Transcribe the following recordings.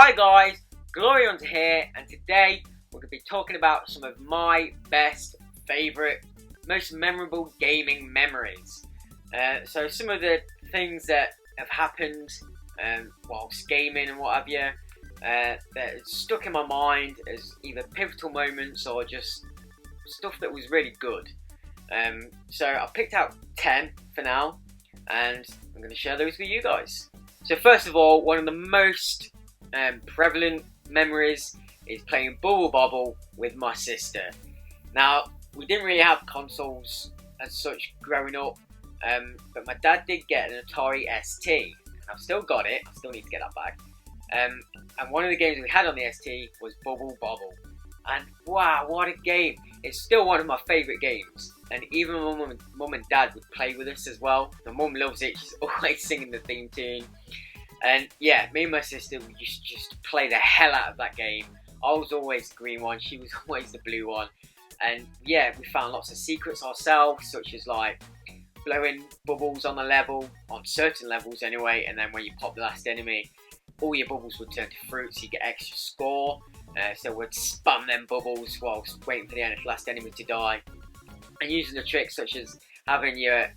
Hi guys, GloryHunter here, and today we're going to be talking about some of my best, favourite, most memorable gaming memories. So some of the things that have happened whilst gaming and what have you, that stuck in my mind as either pivotal moments or just stuff that was really good. So I picked out 10 for now, and I'm going to share those with you guys. So first of all, one of the most prevalent memories is playing Bubble Bobble with my sister. Now, we didn't really have consoles as such growing up, but my dad did get an Atari ST. I've still got it, I still need to get that back. And one of the games we had on the ST was Bubble Bobble. And wow, what a game! It's still one of my favourite games. And even my mum and dad would play with us as well. My mum loves it, she's always singing the theme tune. And yeah, me and my sister, we used to just play the hell out of that game. I was always the green one, she was always the blue one. And yeah, we found lots of secrets ourselves, such as like blowing bubbles on the level, on certain levels anyway, and then when you pop the last enemy, all your bubbles would turn to fruit, so you get extra score. So we'd spam them bubbles whilst waiting for the last enemy to die. And using the tricks such as having your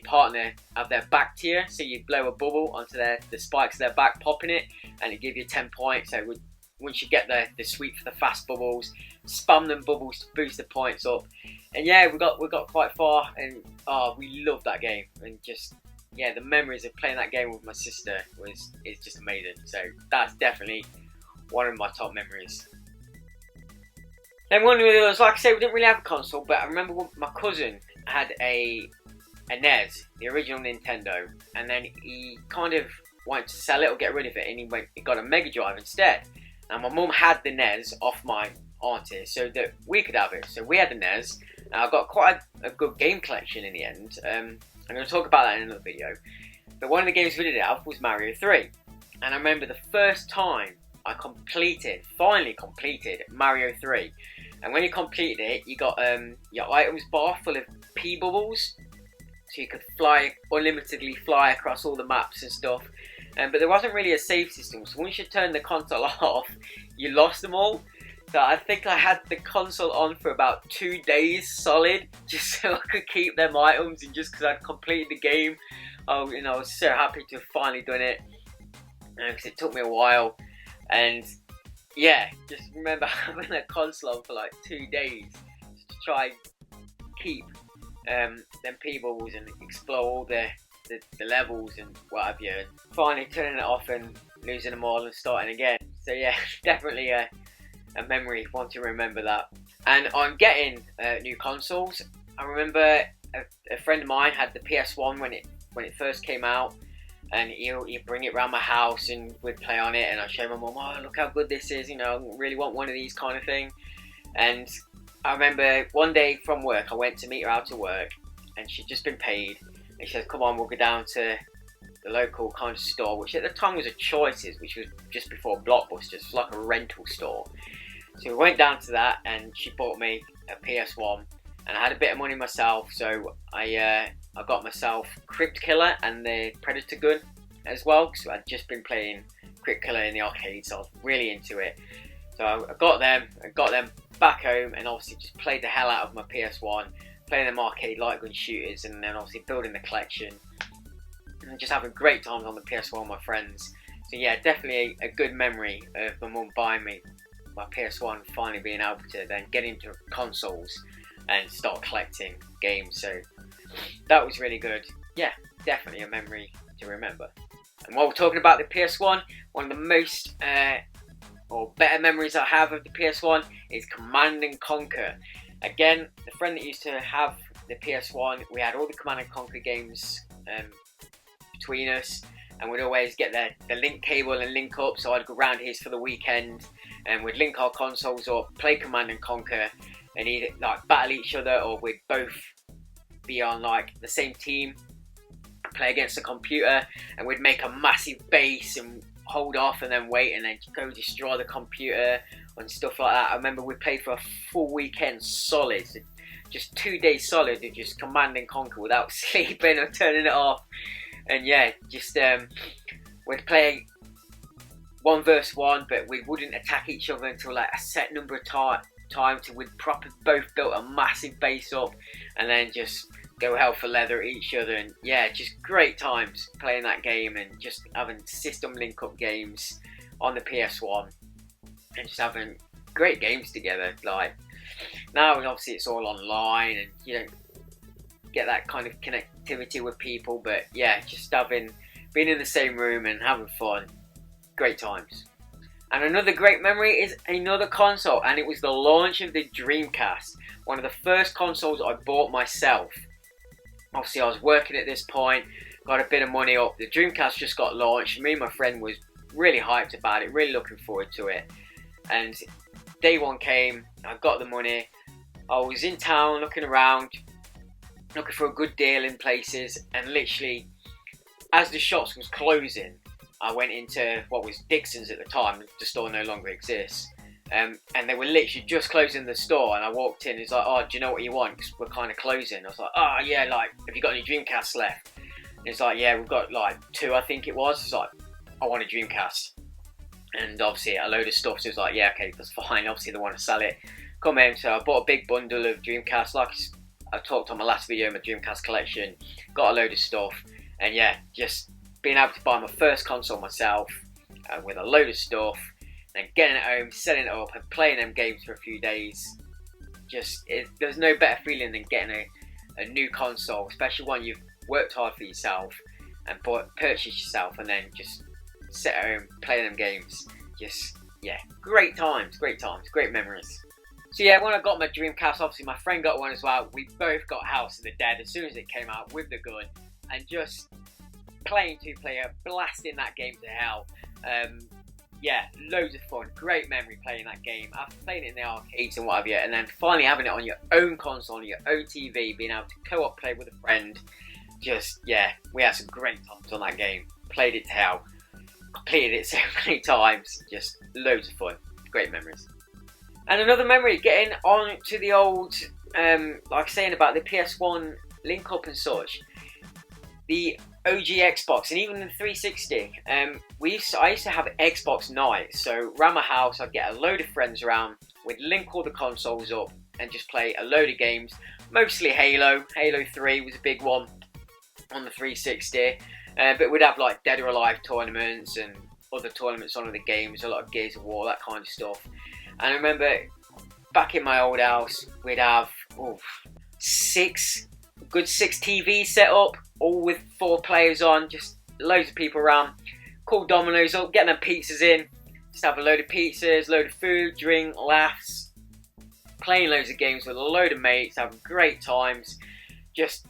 partner have their back to you, so you blow a bubble onto the spikes of their back, popping it, and it give you 10 points. So once you get the sweep for the fast bubbles, spam them bubbles to boost the points up. And yeah, we got quite far, and we loved that game. And just yeah, the memories of playing that game with my sister is just amazing. So that's definitely one of my top memories. Then one of the others, like I said, we didn't really have a console, but I remember my cousin had a NES, the original Nintendo, and then he kind of wanted to sell it or get rid of it, and he got a Mega Drive instead. And my mum had the NES off my auntie so that we could have it. So we had the NES, and I got quite a good game collection in the end. I'm going to talk about that in another video. But one of the games we did have was Mario 3. And I remember the first time I finally completed Mario 3. And when you completed it, you got your items bar full of pea bubbles. So you could unlimitedly fly across all the maps and stuff. But there wasn't really a save system. So once you turned the console off, you lost them all. So I think I had the console on for about 2 days solid, just so I could keep them items, and just because I'd completed the game. I was so happy to have finally done it, because it took me a while. And yeah, just remember having that console on for like 2 days just to try and keep them pea bubbles and explore all the levels and what have you. And finally turning it off and losing them all and starting again. So yeah, definitely a memory, one to remember that. And on getting new consoles, I remember a friend of mine had the PS1 when it first came out, and he'd bring it around my house and we'd play on it, and I'd show my mum, oh look how good this is, I really want one of these kind of thing. And I remember one day from work, I went to meet her out to work, and she'd just been paid, and she said, come on, we'll go down to the local kind of store, which at the time was a Choices, which was just before Blockbuster. It was like a rental store. So we went down to that, and she bought me a PS1, and I had a bit of money myself, so I got myself Crypt Killer and the Predator gun as well, because I'd just been playing Crypt Killer in the arcade, so I was really into it. So I got them back home, and obviously just played the hell out of my PS1, playing them arcade light gun shooters, and then obviously building the collection, and just having great times on the PS1 with my friends. So yeah, definitely a good memory of my mum buying me my PS1, finally being able to then get into consoles and start collecting games. So that was really good. Yeah, definitely a memory to remember. And while we're talking about the PS1, one of the most or better memories I have of the PS1 is Command and Conquer. Again, the friend that used to have the PS1, we had all the Command and Conquer games between us, and we'd always get the link cable and link up, so I'd go round his for the weekend, and we'd link our consoles up, play Command and Conquer, and either like battle each other, or we'd both be on like the same team, play against the computer, and we'd make a massive base and hold off and then wait and then go destroy the computer and stuff like that. I remember we played for a full weekend solid, just 2 days solid of just Command and Conquer without sleeping or turning it off. And yeah, just we'd play 1 versus 1, but we wouldn't attack each other until like a set number of times till we'd both built a massive base up, and then just go hell for leather at each other. And yeah, just great times playing that game, and just having system link up games on the PS1, and just having great games together. Like now obviously it's all online, and you don't get that kind of connectivity with people, but yeah, just being in the same room and having fun, great times. And another great memory is another console, and it was the launch of the Dreamcast, one of the first consoles I bought myself. Obviously I was working at this point, got a bit of money up, the Dreamcast just got launched, me and my friend was really hyped about it, really looking forward to it. And day one came, I got the money, I was in town looking around, looking for a good deal in places, and literally as the shops was closing, I went into what was Dixon's at the time. The store no longer exists, and they were literally just closing the store, and I walked in, it's like, oh, do you know what you want, because we're kind of closing. I was like, oh yeah, like, have you got any Dreamcasts left? And it's like, yeah, we've got like 2, I think it was. It's like, I want a Dreamcast. And obviously a load of stuff, so it's like, yeah, okay, that's fine, obviously they want to sell it, come in. So I bought a big bundle of Dreamcast, like I talked on my last video, my Dreamcast collection, got a load of stuff, and yeah, just being able to buy my first console myself, with a load of stuff, and getting it home, setting it up, and playing them games for a few days. There's no better feeling than getting a new console, especially one you've worked hard for yourself and purchased yourself, and then just sit at home, play them games. Just, yeah, great times, great memories. So yeah, when I got my Dreamcast, obviously my friend got one as well. We both got House of the Dead as soon as it came out with the gun, and just playing 2-player, blasting that game to hell. Yeah, loads of fun, great memory playing that game, after playing it in the arcades and what have you, and then finally having it on your own console, on your own TV, being able to co-op play with a friend. Just, yeah, we had some great times on that game, played it to hell, completed it so many times, just loads of fun, great memories. And another memory, getting on to the old, like saying about the PS1 link up and such, the OG Xbox, and even the 360. I used to have Xbox nights, so around my house I'd get a load of friends around, we'd link all the consoles up and just play a load of games, mostly Halo 3 was a big one on the 360, but we'd have like Dead or Alive tournaments and other tournaments on other games, a lot of Gears of War, that kind of stuff. And I remember back in my old house, we'd have 6 TVs set up, all with 4 players on, just loads of people around, call dominoes up, get them pizzas in, just have a load of pizzas, load of food, drink, laughs, playing loads of games with a load of mates, having great times. Just,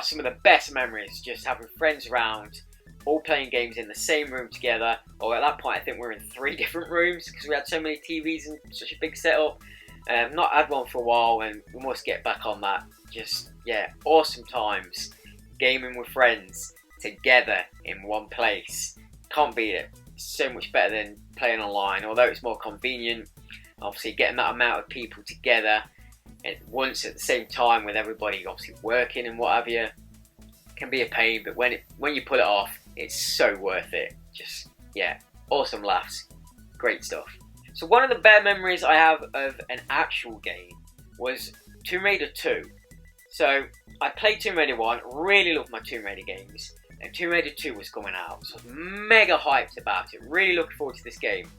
some of the best memories, just having friends around, all playing games in the same room together, or at that point I think we were in 3 different rooms, because we had so many TVs and such a big setup. Not had one for a while, and we must get back on that. Just, yeah, awesome times, gaming with friends, together in one place. Can't beat it. So much better than playing online, although it's more convenient. Obviously getting that amount of people together at once at the same time, with everybody obviously working and what have you, can be a pain, but when you pull it off, it's so worth it. Just, yeah, awesome laughs, great stuff. So one of the better memories I have of an actual game was Tomb Raider 2. So I played Tomb Raider 1, really loved my Tomb Raider games, and Tomb Raider 2 was coming out, so I was mega hyped about it, really looking forward to this game.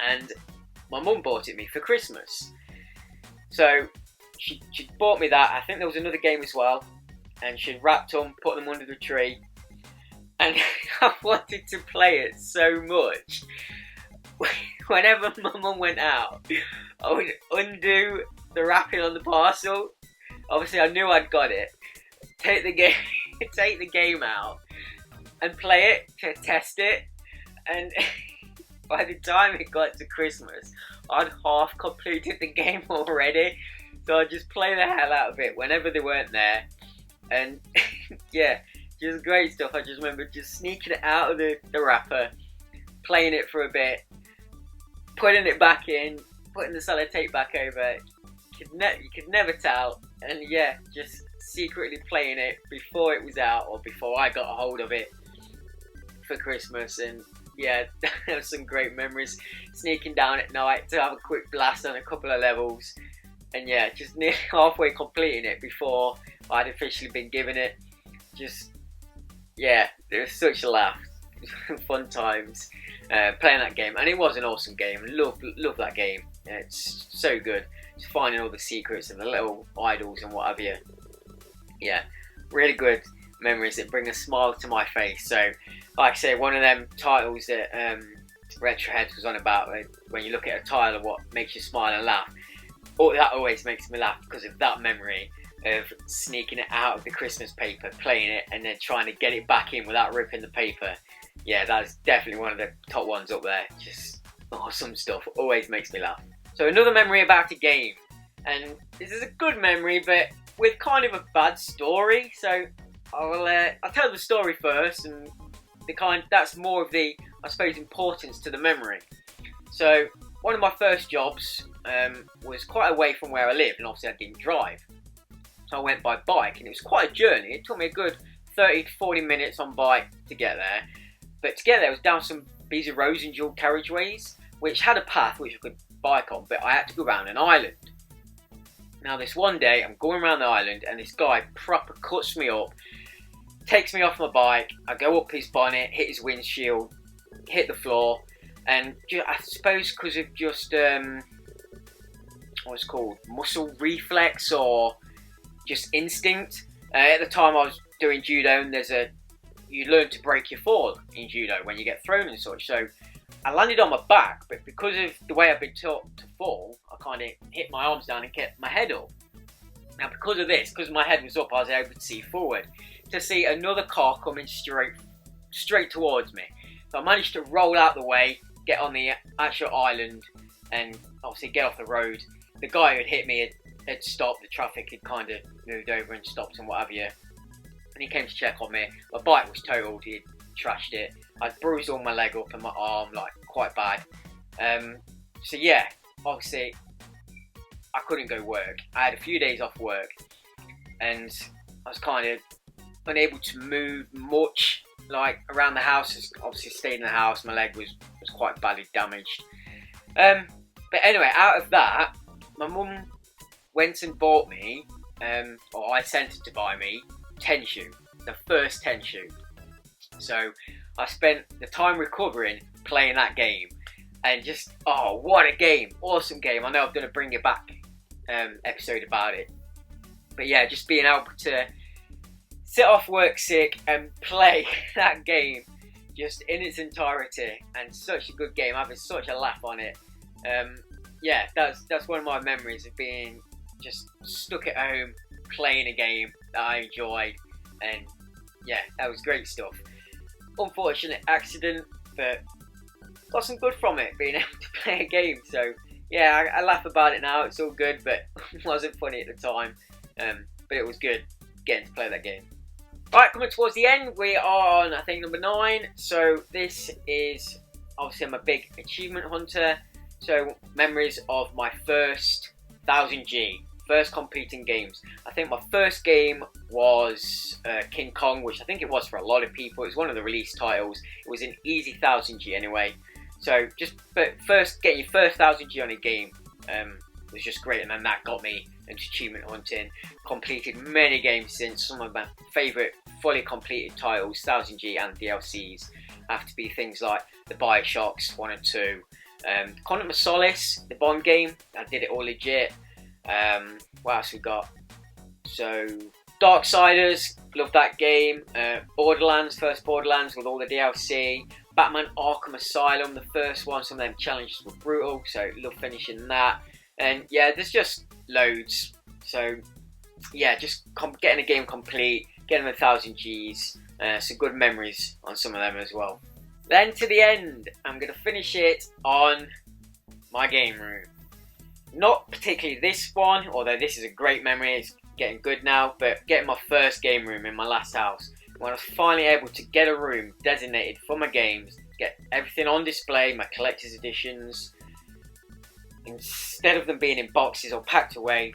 And my mum bought it me for Christmas. So she bought me that. I think there was another game as well, and she wrapped them, put them under the tree, and I wanted to play it so much. Whenever my mum went out, I would undo the wrapping on the parcel. Obviously I knew I'd got it. Take the game out and play it to test it, and by the time it got to Christmas, I'd half completed the game already. So I'd just play the hell out of it whenever they weren't there. And yeah, just great stuff. I just remember just sneaking it out of the wrapper, playing it for a bit, putting it back in, putting the sellotape back over. You could never tell. And yeah, just secretly playing it before it was out, or before I got a hold of it for Christmas. And yeah, there were some great memories. Sneaking down at night to have a quick blast on a couple of levels, and yeah, just nearly halfway completing it before I'd officially been given it. Just, yeah, it was such a laugh. Fun times playing that game, and it was an awesome game. Love that game. It's so good. Just finding all the secrets and the little idols and what have you. Yeah, really good memories that bring a smile to my face. So, like I say, one of them titles that Retroheads was on about, when you look at a title of what makes you smile and laugh, that always makes me laugh because of that memory of sneaking it out of the Christmas paper, playing it, and then trying to get it back in without ripping the paper. Yeah, that's definitely one of the top ones up there. Just awesome stuff. Always makes me laugh. So another memory about a game, and this is a good memory, but with kind of a bad story. So I'll tell the story first, and that's more of the, I suppose, importance to the memory. So one of my first jobs was quite away from where I lived, and obviously I didn't drive. So I went by bike, and it was quite a journey. It took me a good 30 to 40 minutes on bike to get there. But to get there, it was down some busy roads and dual carriageways, which had a path which I could bike on, but I had to go around an island. Now this one day, I'm going around the island, and this guy proper cuts me up, takes me off my bike. I go up his bonnet, hit his windshield, hit the floor, and I suppose because of just what's it called, muscle reflex or just instinct. At the time I was doing judo, and you learn to break your fall in judo when you get thrown and such. So I landed on my back, but because of the way I've been taught to fall, I kind of hit my arms down and kept my head up. Now because of this, because my head was up, I was able to see forward, to see another car coming straight towards me. So I managed to roll out the way, get on the actual island, and obviously get off the road. The guy who had hit me had stopped, the traffic had kind of moved over and stopped and what have you. And he came to check on me. My bike was totaled, he had trashed it. I'd bruised all my leg up and my arm, like, quite bad. So yeah, obviously, I couldn't go work. I had a few days off work, and I was kind of unable to move much, like, around the house. Obviously stayed in the house, my leg was quite badly damaged. But anyway, out of that, my mum went and bought me, or I sent her to buy me, Tenshu, the first Tenshu. So I spent the time recovering playing that game, and just, oh, what a game, awesome game. I know I've done a Bring It Back episode about it, but yeah, just being able to sit off work sick and play that game just in its entirety, and such a good game, having such a laugh on it. Yeah, that's one of my memories of being just stuck at home playing a game that I enjoyed, and yeah, that was great stuff. Unfortunate accident, but got some good from it, being able to play a game. So yeah, I laugh about it now, it's all good, but it wasn't funny at the time. But it was good getting to play that game. Right, coming towards the end, we are on, I think, number 9. So this is, obviously I'm a big achievement hunter, so memories of my first 1000G. First completing games. I think my first game was King Kong, which I think it was for a lot of people. It was one of the release titles. It was an easy 1000G anyway. So but first getting your first 1000G on a game was just great, and then that got me into achievement hunting. Completed many games since. Some of my favourite fully completed titles, 1000G and DLCs, have to be things like the Bioshocks 1 and 2, Quantum of Solace, the Bond game. I did it all legit. What else we got? So Darksiders, love that game. Borderlands, first Borderlands with all the DLC. Batman Arkham Asylum, the first one. Some of them challenges were brutal, so love finishing that. And yeah, there's just loads. So yeah, just getting a game complete, getting 1000Gs. Some good memories on some of them as well. Then to the end, I'm going to finish it on my game room. Not particularly this one, although this is a great memory, it's getting good now, but getting my first game room in my last house. When I was finally able to get a room designated for my games, get everything on display, my collector's editions, instead of them being in boxes or packed away.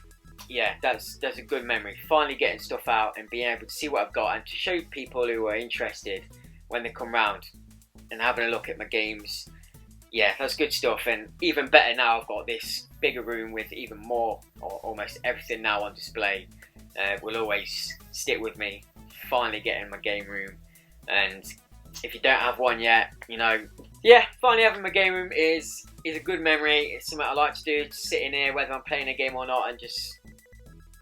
Yeah, that's a good memory. Finally getting stuff out and being able to see what I've got and to show people who are interested when they come round. and having a look at my games. Yeah, that's good stuff. And even better now, I've got this bigger room with even more, or almost everything now on display. Will always stick with me. Finally getting my game room, and if you don't have one yet, you know, yeah, finally having my game room is a good memory. It's something I like to do, just sitting here, whether I'm playing a game or not, and just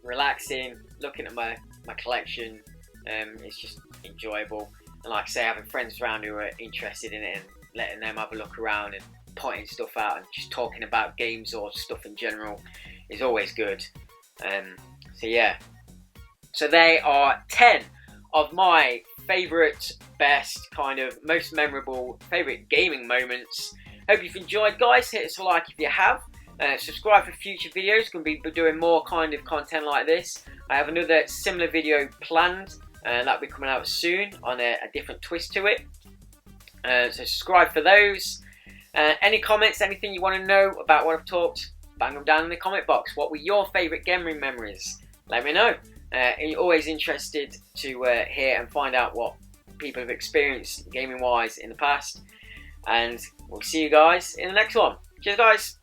relaxing, looking at my collection. It's just enjoyable, and like I say, having friends around who are interested in it and letting them have a look around and pointing stuff out and just talking about games or stuff in general is always good. So yeah, so they are 10 of my favourite, best, kind of most memorable, favourite gaming moments. Hope you've enjoyed, guys. Hit us a like if you have. Subscribe for future videos. Going to be doing more kind of content like this. I have another similar video planned, and that'll be coming out soon on a different twist to it. So subscribe for those. Any comments, anything you want to know about what I've talked, bang them down in the comment box. What were your favourite gaming memories? Let me know. Always interested to hear and find out what people have experienced gaming wise in the past. And we'll see you guys in the next one. Cheers, guys.